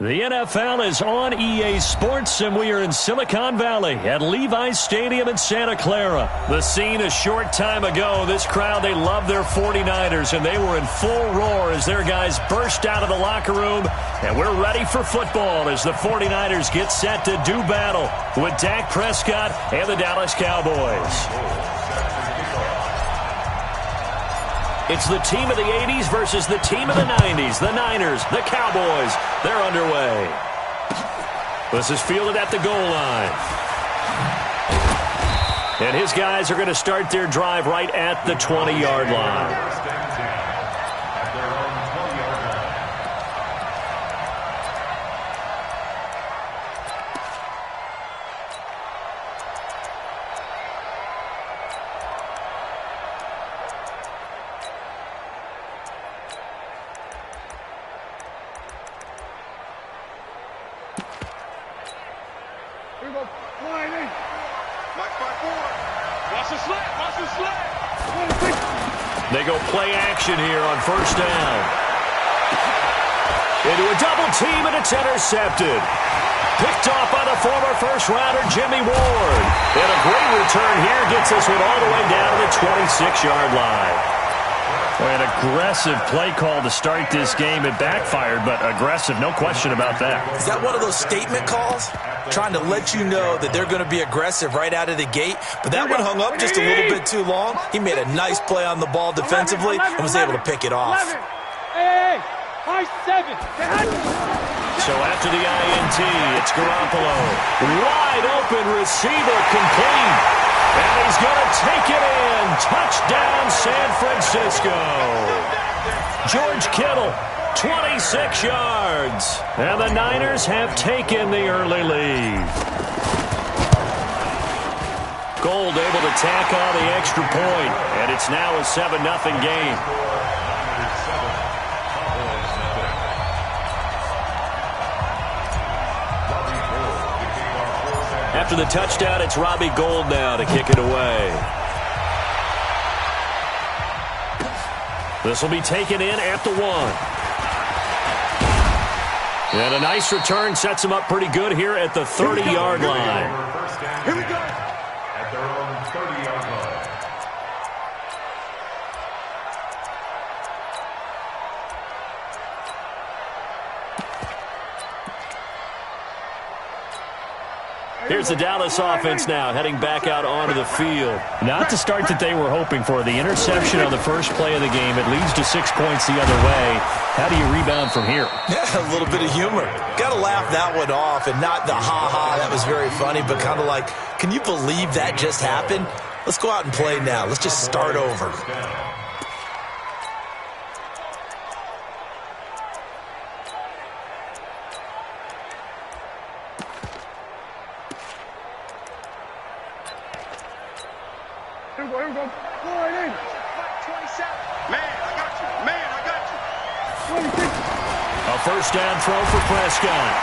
The NFL is on EA Sports, and we are in Silicon Valley at Levi's Stadium in Santa Clara. The scene a short time ago. This crowd, they love their 49ers, and they were in full roar as their guys burst out of the locker room. And we're ready for football as the 49ers get set to do battle with Dak Prescott and the Dallas Cowboys. It's the team of the 80s versus the team of the 90s. The Niners, the Cowboys, they're underway. This is fielded at the goal line. And his guys are going to start their drive right at the 20-yard line. They go play action here on first down. Into a double team, and it's intercepted. Picked off by the former first-rounder Jimmy Ward. And a great return here gets this one all the way down to the 26-yard line. An aggressive play call to start this game. It backfired, but aggressive, no question about that. Is that one of those statement calls? Trying to let you know that they're going to be aggressive right out of the gate. But that one hung up just a little bit too long. He made a nice play on the ball defensively and was able to pick it off. So after the INT, it's Garoppolo. Wide open receiver complete. And he's going to take it in. Touchdown, San Francisco. George Kittle, 26 yards. And the Niners have taken the early lead. Gold able to tack on the extra point. And it's now a 7-0 game. After the touchdown, it's Robbie Gould now to kick it away. This will be taken in at the 1. And a nice return sets him up pretty good here at the 30-yard line. Here we go. At their own 30-yard line. Here's the Dallas offense now heading back out onto the field. Not the start that they were hoping for. The interception on the first play of the game. It leads to 6 points the other way. How do you rebound from here? Yeah, a little bit of humor. Got to laugh that one off, and not the ha-ha, that was very funny, but kind of like, can you believe that just happened? Let's go out and play now. Let's just start over. A first down throw for Prescott.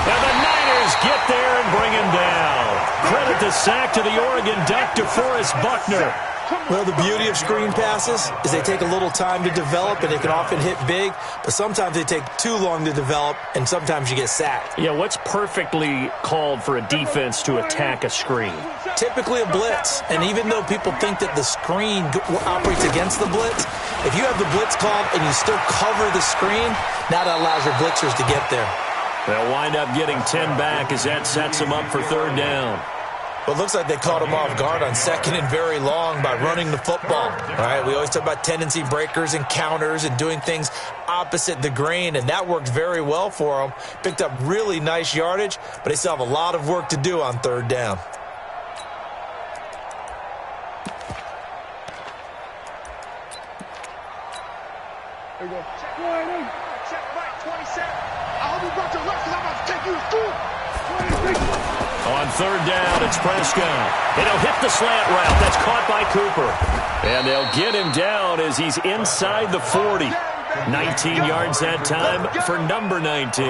And the Niners get there and bring him down. Credit the sack to the Oregon Duck, DeForest Buckner. Well, the beauty of screen passes is they take a little time to develop, and they can often hit big, but sometimes they take too long to develop, and sometimes you get sacked. Yeah, what's perfectly called for a defense to attack a screen? Typically a blitz, and even though people think that the screen operates against the blitz, if you have the blitz called and you still cover the screen, now that allows your blitzers to get there. They'll wind up getting 10 back as that sets them up for third down. Well, it looks like they caught him off guard on second and very long by running the football. All right, we always talk about tendency breakers and counters and doing things opposite the grain, and that worked very well for them. Picked up really nice yardage, but they still have a lot of work to do on third down. Here we go. Check right in. Check right, 27. I hope you brought your left because I'm about to take you to school. 26. On third down, it's Prescott. And he'll hit the slant route. That's caught by Cooper. And they'll get him down as he's inside the 40. 19 yards that time for number 19.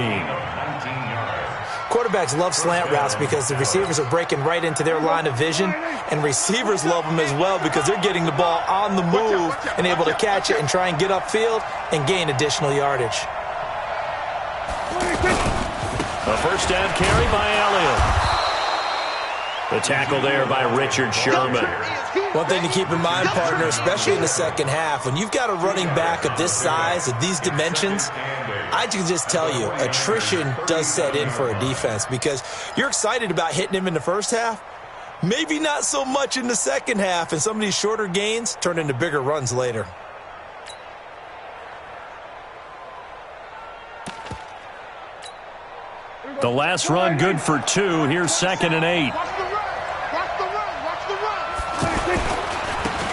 Quarterbacks love slant routes because the receivers are breaking right into their line of vision, and receivers love them as well because they're getting the ball on the move and able to catch it and try and get upfield and gain additional yardage. A first down carry by Elliott. The tackle there by Richard Sherman. One thing to keep in mind, partner, especially in the second half, when you've got a running back of this size, of these dimensions, I can just tell you, attrition does set in for a defense because you're excited about hitting him in the first half, maybe not so much in the second half, and some of these shorter gains turn into bigger runs later. The last run good for 2. Here's 2nd and 8.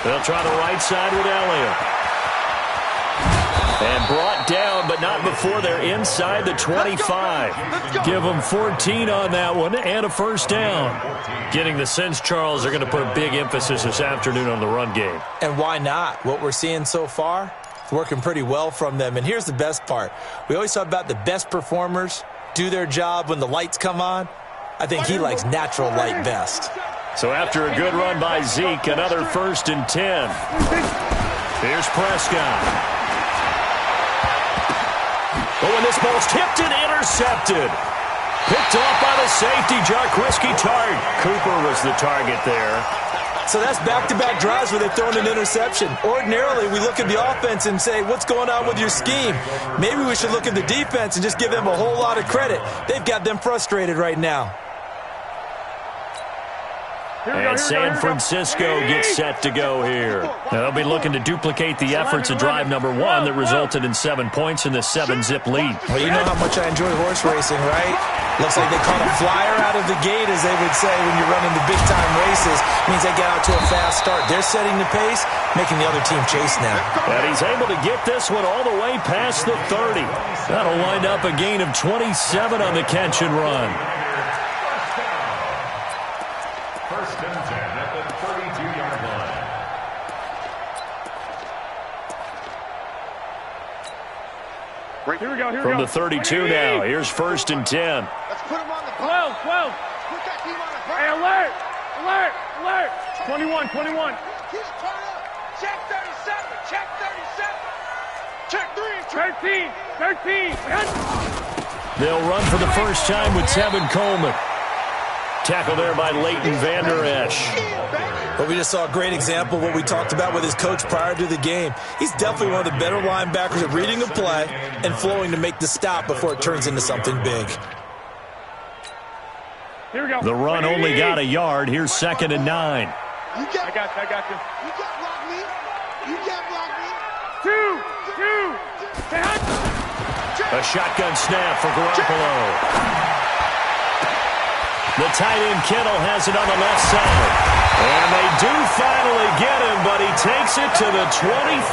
They'll try the right side with Elliott. And brought down, but not before they're inside the 25. Give them 14 on that one and a first down. Getting the sense, Charles, they're going to put a big emphasis this afternoon on the run game. And why not? What we're seeing so far, it's working pretty well from them. And here's the best part. We always talk about the best performers do their job when the lights come on. I think he likes natural light best. So after a good run by Zeke, another 1st and 10. Here's Prescott. Oh, and this ball's tipped and intercepted. Picked off by the safety, Jarquiski Tart. Cooper was the target there. So that's back-to-back drives where they've thrown an interception. Ordinarily, we look at the offense and say, what's going on with your scheme? Maybe we should look at the defense and just give them a whole lot of credit. They've got them frustrated right now. And San Francisco gets set to go here. Now, they'll be looking to duplicate the efforts of drive number 1 that resulted in 7 points in the 7-zip lead. Well, you know how much I enjoy horse racing, right? Looks like they caught a flyer out of the gate, as they would say, when you're running the big-time races. Means they get out to a fast start. They're setting the pace, making the other team chase now. And he's able to get this one all the way past the 30. That'll wind up a gain of 27 on the catch and run. Here we go, From the 32 now, here's 1st and 10. Let's put him on the 12. Put that team on the Hey, alert! 21. Turn up. Check 37. Check 37. Check 3. 13. They'll run for the first time with Tevin Coleman. Tackle there by Leighton Vander Esch. But we just saw a great example of what we talked about with his coach prior to the game. He's definitely one of the better linebackers at reading the play and flowing to make the stop before it turns into something big. Here we go. The run only got a yard. Here's 2nd and 9. I got you. You can't block me. You can't block me. Two. Say hi. A shotgun snap for Garoppolo. The tight end Kittle has it on the left side. And they do finally get him, but he takes it to the 25.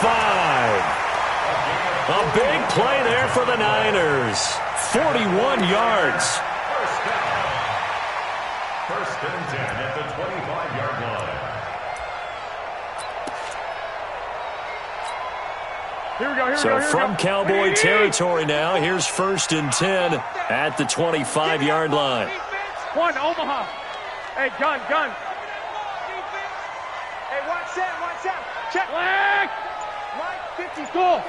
A big play there for the Niners. 41 yards. First and 10 at the 25-yard line. Here we go. So from Cowboy territory now, here's 1st and 10 at the 25-yard line. One, Omaha. Hey, gun. Hey, watch that. Check. Black. Mike, 50. Go.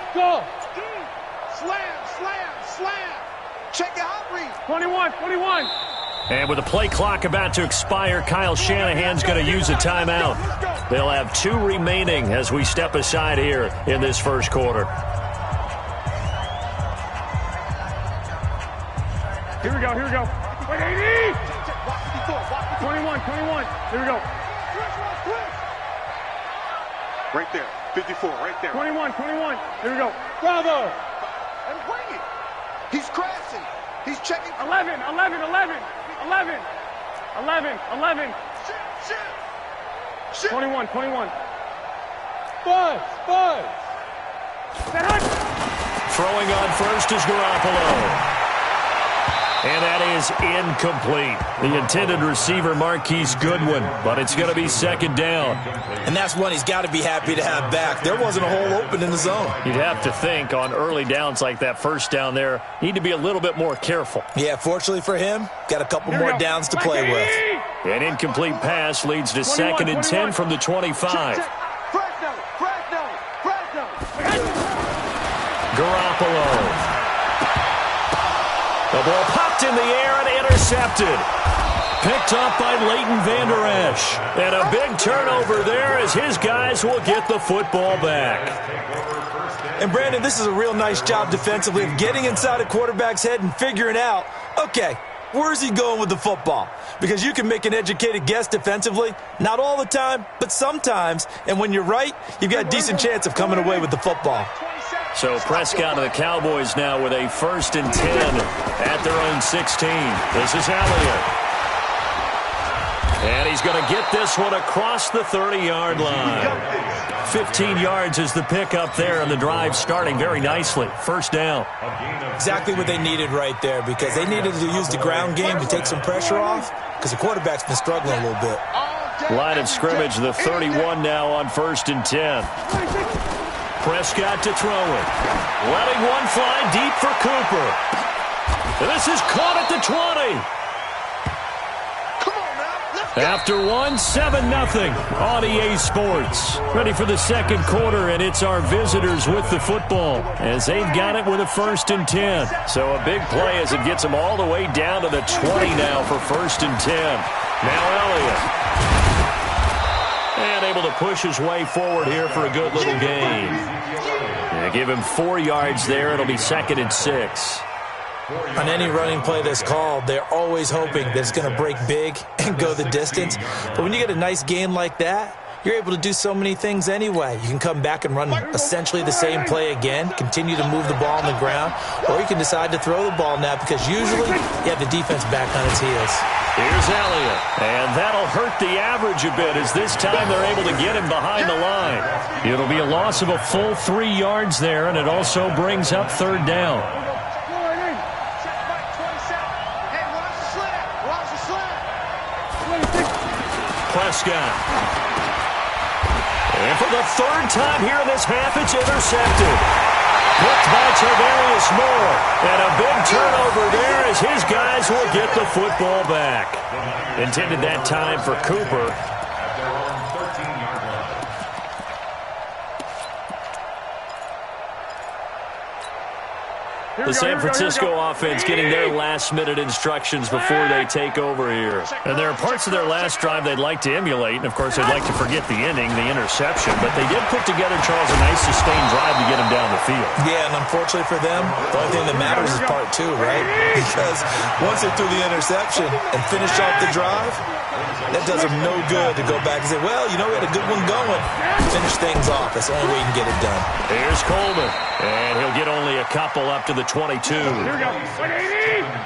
Slam. Check the hot read. 21. And with the play clock about to expire, Kyle Shanahan's going to use a timeout. They'll have 2 remaining as we step aside here in this first quarter. Here we go. Wait, 80. 21. Here we go. Right there. 54, right there. 21. Here we go. Bravo. And bring it. He's crashing. He's checking. 11. Shit. 21. Buzz. Throwing on first is Garoppolo. And that is incomplete. The intended receiver, Marquise Goodwin, but it's going to be 2nd down. And that's one he's got to be happy to have back. There wasn't a hole open in the zone. You'd have to think on early downs like that first down there, need to be a little bit more careful. Yeah, fortunately for him, got a couple more downs to play with. An incomplete pass leads to 2nd and 10 from the 25. Fresno. Garoppolo. The ball popped in the air and intercepted. Picked up by Leighton Vander Esch. And a big turnover there as his guys will get the football back. And, Brandon, this is a real nice job defensively of getting inside a quarterback's head and figuring out, okay, where's he going with the football? Because you can make an educated guess defensively, not all the time, but sometimes. And when you're right, you've got a decent chance of coming away with the football. So Prescott and the Cowboys now with a 1st and 10 at their own 16. This is Elliott. And he's going to get this one across the 30-yard line. 15 yards is the pickup there, and the drive starting very nicely. 1st down. Exactly what they needed right there, because they needed to use the ground game to take some pressure off, because the quarterback's been struggling a little bit. Line of scrimmage, the 31 now on 1st and 10. Prescott to throw it. Letting one fly deep for Cooper. This is caught at the 20. After one, 7-0 on EA Sports. Ready for the second quarter, and it's our visitors with the football as they've got it with a 1st and 10. So a big play as it gets them all the way down to the 20 now for 1st and 10. Now Elliott. And able to push his way forward here for a good little gain. Yeah, give him 4 yards there. It'll be 2nd and 6. On any running play that's called, they're always hoping that it's going to break big and go the distance. But when you get a nice gain like that, you're able to do so many things anyway. You can come back and run essentially the same play again, continue to move the ball on the ground, or you can decide to throw the ball now because usually you have the defense back on its heels. Here's Elliott, and that'll hurt the average a bit as this time they're able to get him behind the line. It'll be a loss of a full 3 yards there, and it also brings up 3rd down. Prescott. And for the 3rd time here in this half, it's intercepted. Picked by Tarvarius Moore. And a big turnover there as his guys will get the football back. Intended that time for Cooper. The San Francisco offense getting their last-minute instructions before they take over here. And there are parts of their last drive they'd like to emulate. And, of course, they'd like to forget the ending, the interception. But they did put together, Charles, a nice sustained drive to get them down the field. Yeah, and unfortunately for them, the only thing that matters is part 2, right? Because once they threw the interception and finished off the drive, that does them no good to go back and say, well, you know, we had a good one going. Finish things off. That's the only way you can get it done. Here's Coleman. And he'll get only a couple up to the 22.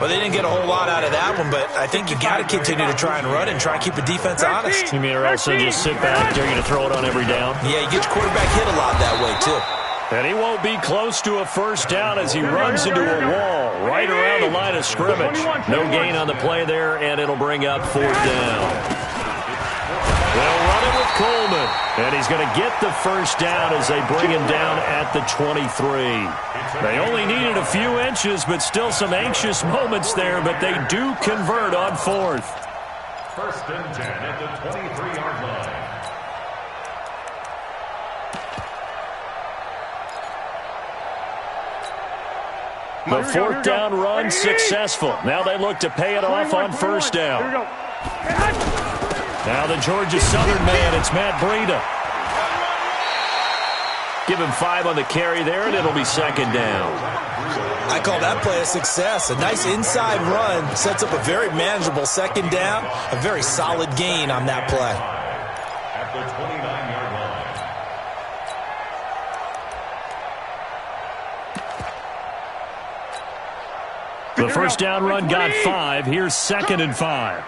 Well, they didn't get a whole lot out of that one, but I think you got to continue to try and run and try and keep the defense honest. You mean or else they'll just sit back, they're going to throw it on every down? Yeah, you get your quarterback hit a lot that way, too. And he won't be close to a 1st down as he runs into a wall right around the line of scrimmage. No gain on the play there, and it'll bring up 4th down. They'll run it with Coleman, and he's going to get the 1st down as they bring him down at the 23. They only needed a few inches, but still some anxious moments there, but they do convert on 4th. 1st and 10 at the 23-yard line. The 4th down run successful. Now they look to pay it off on 1st down. Now the Georgia Southern man, it's Matt Breida. Give him 5 on the carry there, and it'll be 2nd down. I call that play a success. A nice inside run sets up a very manageable 2nd down. A very solid gain on that play. At the 29-yard line. The 1st down run got 5. Here's 2nd and 5.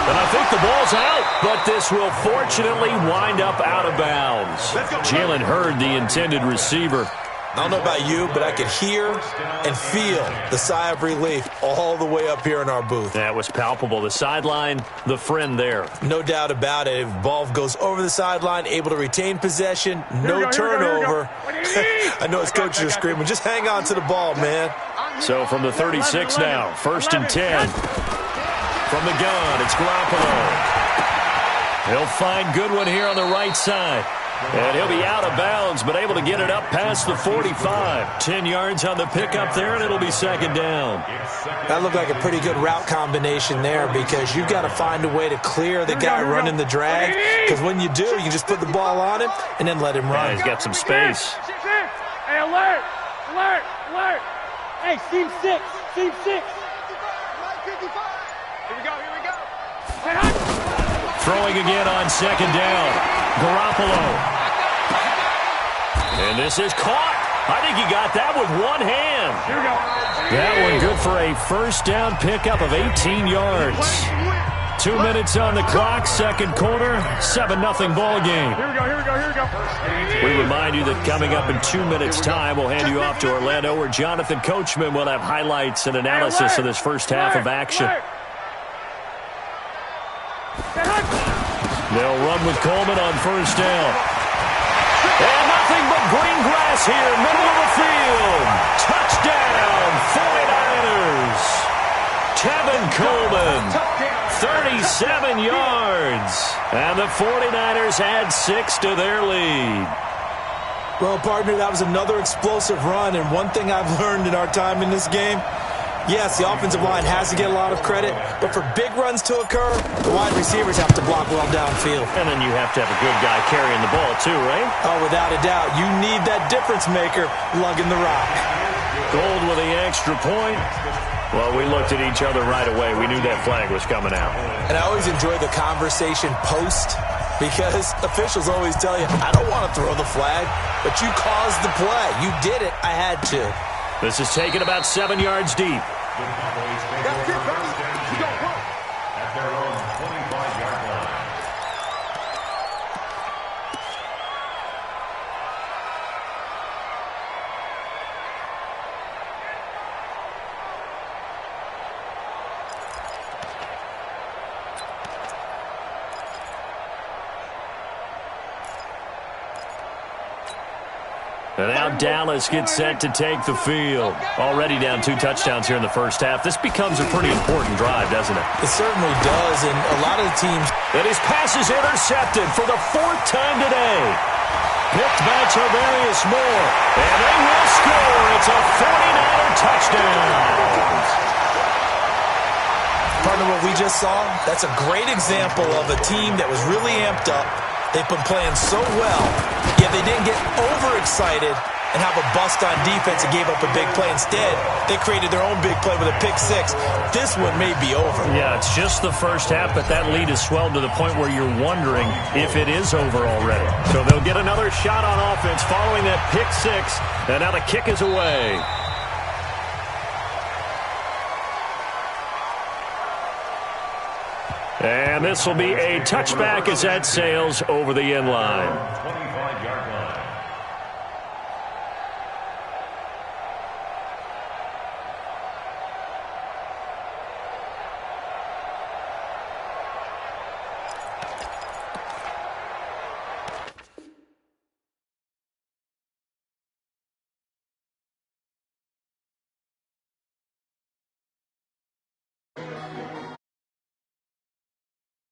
And I think the ball's out, but this will fortunately wind up out of bounds. Jalen Hurd, the intended receiver. I don't know about you, but I could hear and feel the sigh of relief all the way up here in our booth. That was palpable. The sideline, the friend there. No doubt about it. If the ball goes over the sideline, able to retain possession, no turnover. I know his coaches are screaming, just hang on to the ball, man. So from the 36 now, 1st and 10. From the gun, it's Garoppolo. He'll find Goodwin here on the right side. And he'll be out of bounds, but able to get it up past the 45. 10 yards on the pickup there, and it'll be second down. That looked like a pretty good route combination there because you've got to find a way to clear the guy running the drag. Because when you do, you can just put the ball on him and then let him run. Yeah, he's got some space. Hey, alert! Alert! Alert! Hey, seam 6! Seam 6! Here we go, here we go! Throwing again on second down. Garoppolo. And this is caught. I think he got that with one hand. Here we go. That one good for a first down pickup of 18 yards. 2 minutes on the clock, second quarter, 7-0 ball game. Here we go, here we go, here we go. We remind you that coming up in 2 minutes' time, we'll hand you off to Orlando, where Jonathan Coachman will have highlights and analysis of this first half of action. They'll run with Coleman on first down. And nothing but green grass here, middle of the field. Touchdown, 49ers. Tevin Coleman, 37 yards. And the 49ers add 6 to their lead. Well, partner, that was another explosive run, and one thing I've learned in our time in this game, yes, the offensive line has to get a lot of credit, but for big runs to occur, the wide receivers have to block well downfield. And then you have to have a good guy carrying the ball too, right? Oh, without a doubt. You need that difference maker lugging the rock. Gold with the extra point. Well, we looked at each other right away. We knew that flag was coming out. And I always enjoy the conversation post because officials always tell you, I don't want to throw the flag, but you caused the play. You did it. I had to. This is taken about 7 yards deep. At their own 25-yard line. And now Dallas gets set to take the field. Already down 2 touchdowns here in the first half. This becomes a pretty important drive, doesn't it? It certainly does, and a lot of the teams... And his pass is intercepted for the 4th time today. Picked by Tavarius Moore. And they will score. It's a 49er touchdown. Partner, what we just saw, that's a great example of a team that was really amped up. They've been playing so well, yet they didn't get overexcited and have a bust on defense and gave up a big play. Instead, they created their own big play with a pick 6. This one may be over. Yeah, it's just the first half, but that lead has swelled to the point where you're wondering if it is over already. So they'll get another shot on offense following that pick 6, and now the kick is away. And this will be a touchback as that sails over the end line. 25-yard line.